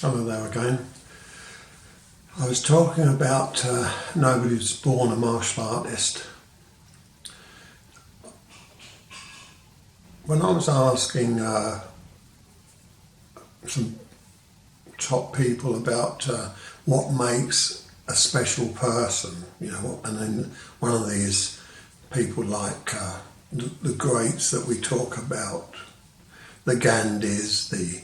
Hello there again. I was talking about nobody's born a martial artist. When I was asking some top people about what makes a special person, and then one of these people like the greats that we talk about, the Gandhis, the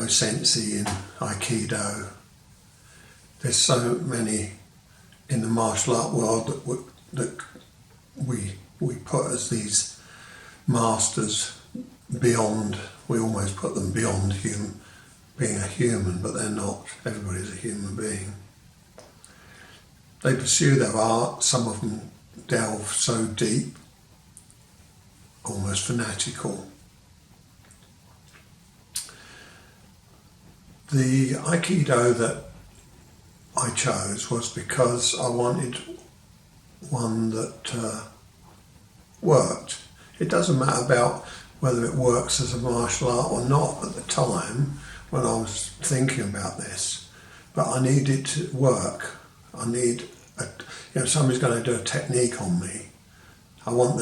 Sensei in Aikido. There's so many in the martial art world that we put as these masters beyond. We almost put them beyond being a human, but they're not. Everybody's a human being. They pursue their art. Some of them delve so deep, almost fanatical. The Aikido that I chose was because I wanted one that worked. It doesn't matter about whether it works as a martial art or not at the time when I was thinking about this, but I need it to work. I need, somebody's going to do a technique on me. I want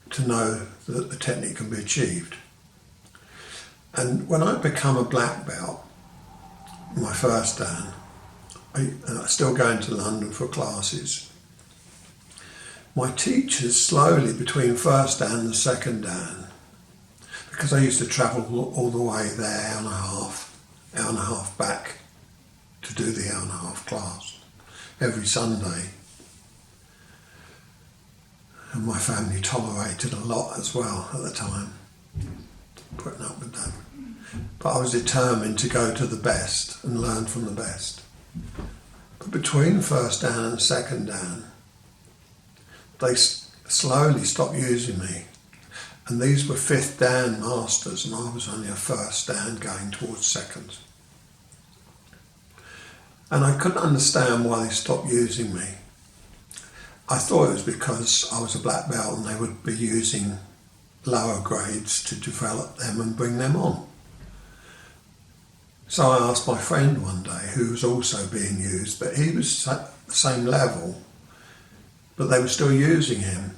to know that the technique can be achieved. And when I become a black belt, my first dan, and I'm still going to London for classes, my teachers slowly between first dan and second dan, because I used to travel all the way there, hour and a half back to do the hour and a half class every Sunday. And my family tolerated a lot as well at the time, putting up with that. But I was determined to go to the best and learn from the best. But between first dan and second dan, they slowly stopped using me. And these were fifth dan masters, and I was only a first dan going towards second. And I couldn't understand why they stopped using me. I thought it was because I was a black belt and they would be using lower grades to develop them and bring them on. So I asked my friend one day, who was also being used, but he was at the same level, but they were still using him.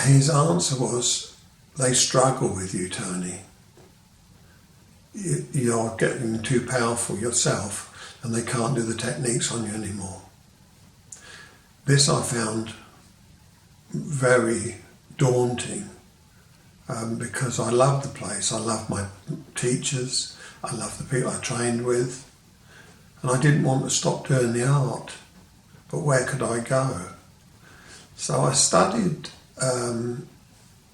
His answer was, they struggle with you, Tony. You're getting too powerful yourself and they can't do the techniques on you anymore. This I found very daunting. Because I love the place, I love my teachers, I love the people I trained with, and I didn't want to stop doing the art, but where could I go? So I studied in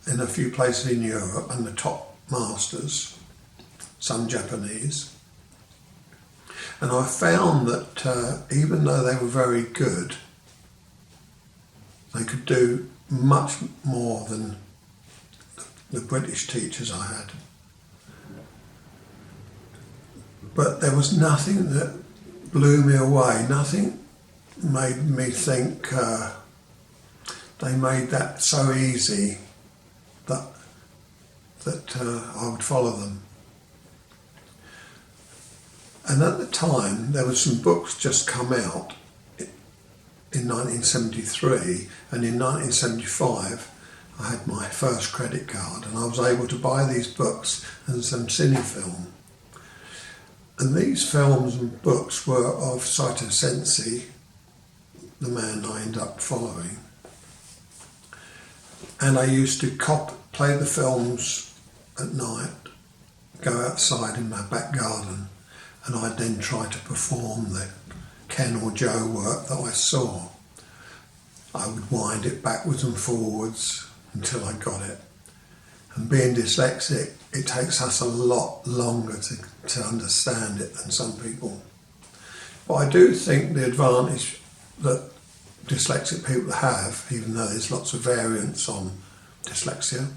a few places in Europe and the top masters, some Japanese, and I found that even though they were very good, they could do much more than the British teachers I had. But there was nothing that blew me away, nothing made me think they made that so easy that I would follow them. And at the time there were some books just come out in 1973, and in 1975 I had my first credit card and I was able to buy these books and some cine film. And these films and books were of Saito Sensei, the man I ended up following. And I used to play the films at night, go outside in my back garden, and I'd then try to perform the Ken or Joe work that I saw. I would wind it backwards and forwards until I got it. And being dyslexic, it takes us a lot longer to understand it than some people. But I do think the advantage that dyslexic people have, even though there's lots of variants on dyslexia,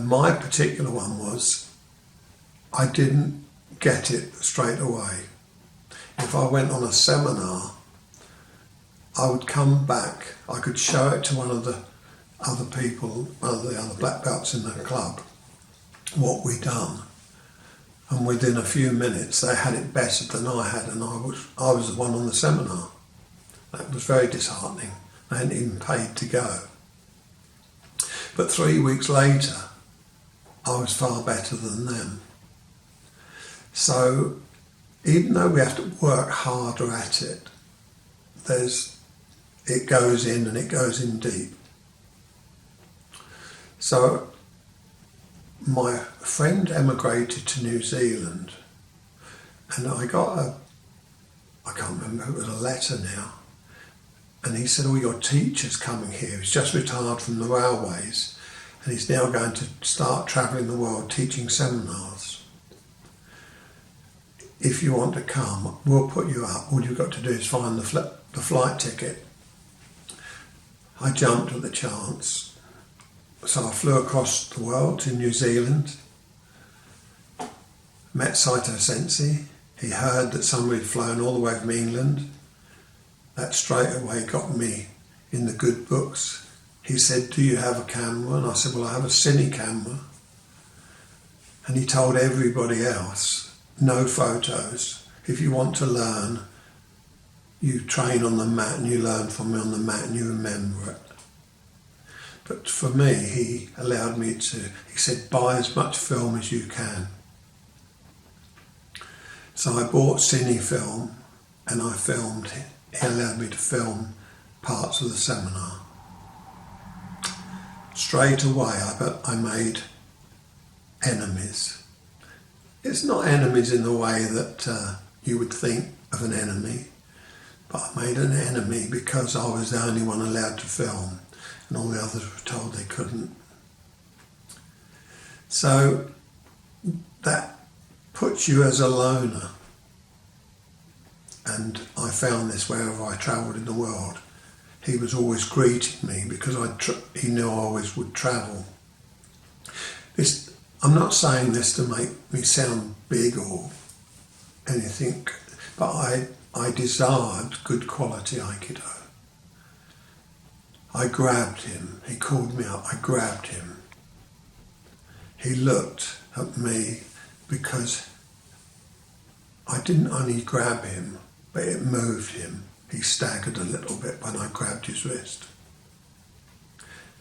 my particular one was I didn't get it straight away. If I went on a seminar, I would come back, I could show it to one of the other people, one of the other black belts in the club, what we'd done. And within a few minutes they had it better than I had, and I was the one on the seminar. That was very disheartening. They hadn't even paid to go. But 3 weeks later, I was far better than them. So even though we have to work harder at it, it goes in and it goes in deep. So my friend emigrated to New Zealand, and I got I can't remember, it was a letter now, and he said, your teacher's coming here. He's just retired from the railways, and he's now going to start travelling the world teaching seminars. If you want to come, we'll put you up. All you've got to do is find the flight ticket. I jumped at the chance. So I flew across the world to New Zealand, met Saito Sensei. He heard that somebody had flown all the way from England. That straight away got me in the good books. He said, do you have a camera? And I said, well, I have a cine camera. And he told everybody else, no photos. If you want to learn, you train on the mat and you learn from me on the mat and you remember it. But for me, he allowed me to, he said, buy as much film as you can. So I bought cine film and I filmed it. He allowed me to film parts of the seminar. Straight away, I made enemies. It's not enemies in the way that you would think of an enemy, but I made an enemy because I was the only one allowed to film, and all the others were told they couldn't. So that puts you as a loner. And I found this wherever I travelled in the world. He was always greeting me because he knew I always would travel. I'm not saying this to make me sound big or anything, but I desired good quality Aikido. I grabbed him, he called me up, I grabbed him. He looked at me because I didn't only grab him, but it moved him. He staggered a little bit when I grabbed his wrist.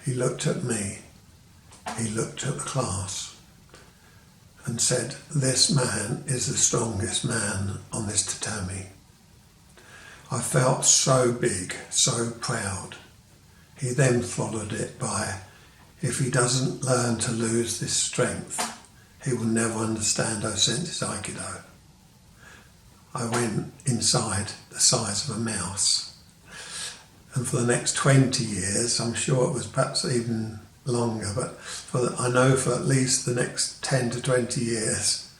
He looked at me, he looked at the class and said, this man is the strongest man on this tatami. I felt so big, so proud. He then followed it by, if he doesn't learn to lose this strength, he will never understand Osensei's Aikido. I went inside the size of a mouse. And for the next 20 years, I'm sure it was perhaps even longer, but I know for at least the next 10 to 20 years,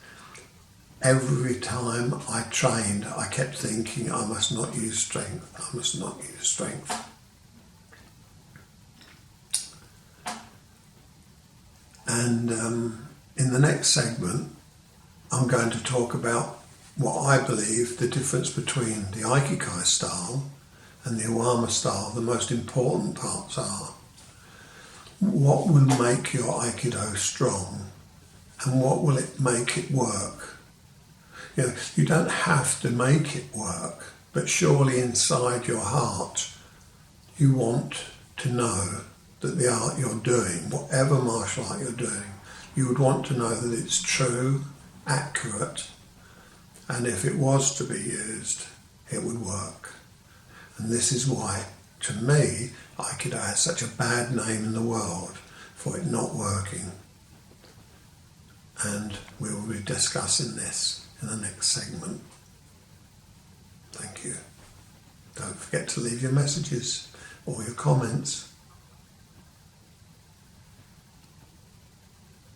every time I trained, I kept thinking, I must not use strength, I must not use strength. And in the next segment, I'm going to talk about what I believe the difference between the Aikikai style and the Iwama style, the most important parts are. What will make your Aikido strong and what will it make it work? You don't have to make it work, but surely inside your heart you want to know that the art you're doing, whatever martial art you're doing, you would want to know that it's true, accurate, and if it was to be used, it would work. And this is why, to me, Aikido has such a bad name in the world for it not working. And we will be discussing this in the next segment. Thank you. Don't forget to leave your messages or your comments.